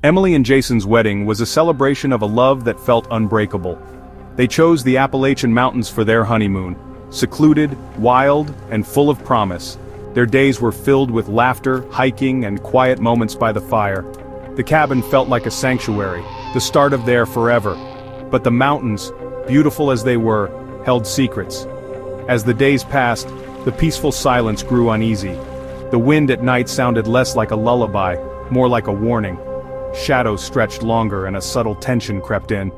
Emily and Jason's wedding was a celebration of a love that felt unbreakable. They chose the Appalachian Mountains for their honeymoon, secluded, wild, and full of promise. Their days were filled with laughter, hiking, and quiet moments by the fire. The cabin felt like a sanctuary, the start of their forever. But the mountains, beautiful as they were, held secrets. As the days passed, the peaceful silence grew uneasy. The wind at night sounded less like a lullaby, more like a warning. Shadows stretched longer and a subtle tension crept in.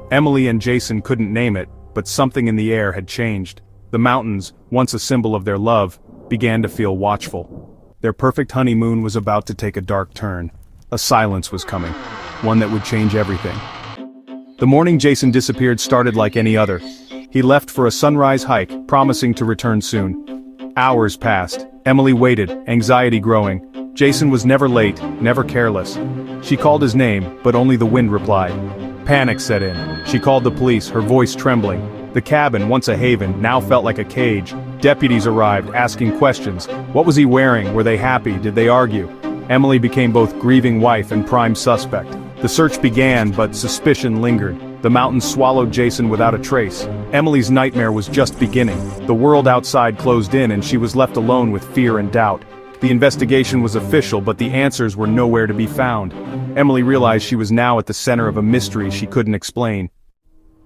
Emily and Jason couldn't name it, but something in the air had changed. The mountains, once a symbol of their love, began to feel watchful. Their perfect honeymoon was about to take a dark turn. A silence was coming, one that would change everything. The morning Jason disappeared started like any other. He left for a sunrise hike, promising to return soon. Hours passed. Emily waited, anxiety growing. Jason was never late, never careless. She called his name, but only the wind replied. Panic set in. She called the police, her voice trembling. The cabin, once a haven, now felt like a cage. Deputies arrived, asking questions. What was he wearing? Were they happy? Did they argue? Emily became both grieving wife and prime suspect. The search began, but suspicion lingered. The mountains swallowed Jason without a trace. Emily's nightmare was just beginning. The world outside closed in and she was left alone with fear and doubt. The investigation was official, but the answers were nowhere to be found. Emily realized she was now at the center of a mystery she couldn't explain.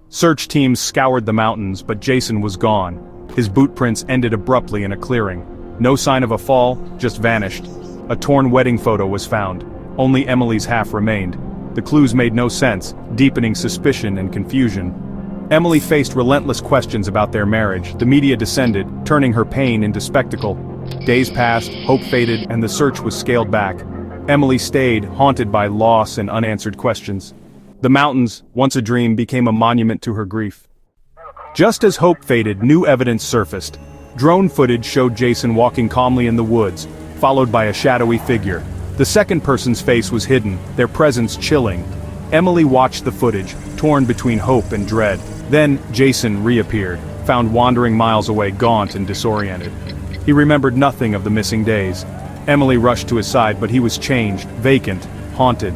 Search teams scoured the mountains, but Jason was gone. His boot prints ended abruptly in a clearing. No sign of a fall, just vanished. A torn wedding photo was found. Only Emily's half remained. The clues made no sense, deepening suspicion and confusion. Emily faced relentless questions about their marriage. The media descended, turning her pain into spectacle. Days passed, hope faded, and the search was scaled back. Emily stayed, haunted by loss and unanswered questions. The mountains, once a dream, became a monument to her grief. Just as hope faded, new evidence surfaced. Drone footage showed Jason walking calmly in the woods, followed by a shadowy figure. The second person's face was hidden, their presence chilling. Emily watched the footage, torn between hope and dread. Then, Jason reappeared, found wandering miles away, gaunt and disoriented. He remembered nothing of the missing days. Emily rushed to his side, but he was changed, vacant, haunted.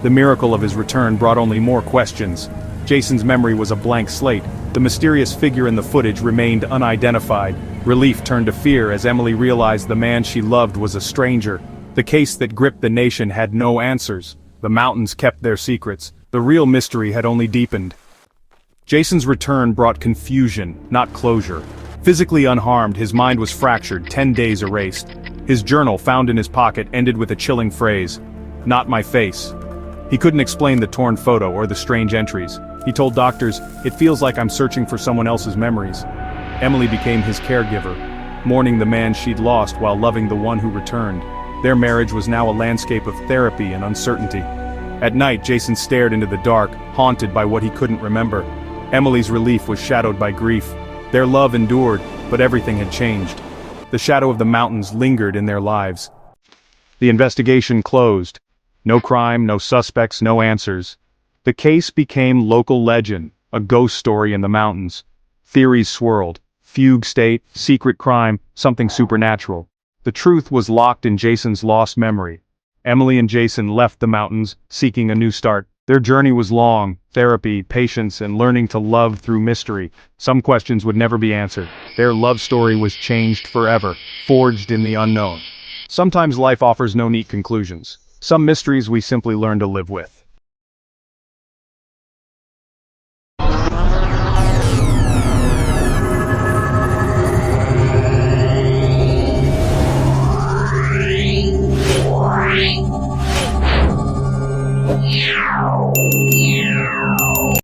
The miracle of his return brought only more questions. Jason's memory was a blank slate. The mysterious figure in the footage remained unidentified. Relief turned to fear as Emily realized the man she loved was a stranger. The case that gripped the nation had no answers. The mountains kept their secrets. The real mystery had only deepened. Jason's return brought confusion, not closure. Physically unharmed, his mind was fractured, 10 days erased. His journal, found in his pocket, ended with a chilling phrase, "Not my face." He couldn't explain the torn photo or the strange entries. He told doctors, "It feels like I'm searching for someone else's memories." Emily became his caregiver, mourning the man she'd lost while loving the one who returned. Their marriage was now a landscape of therapy and uncertainty. At night, Jason stared into the dark, haunted by what he couldn't remember. Emily's relief was shadowed by grief. Their love endured, but everything had changed. The shadow of the mountains lingered in their lives. The investigation closed. No crime, no suspects, no answers. The case became local legend, a ghost story in the mountains. Theories swirled. Fugue state, secret crime, something supernatural. The truth was locked in Jason's lost memory. Emily and Jason left the mountains, seeking a new start. Their journey was long, therapy, patience, and learning to love through mystery. Some questions would never be answered. Their love story was changed forever, forged in the unknown. Sometimes life offers no neat conclusions. Some mysteries we simply learn to live with.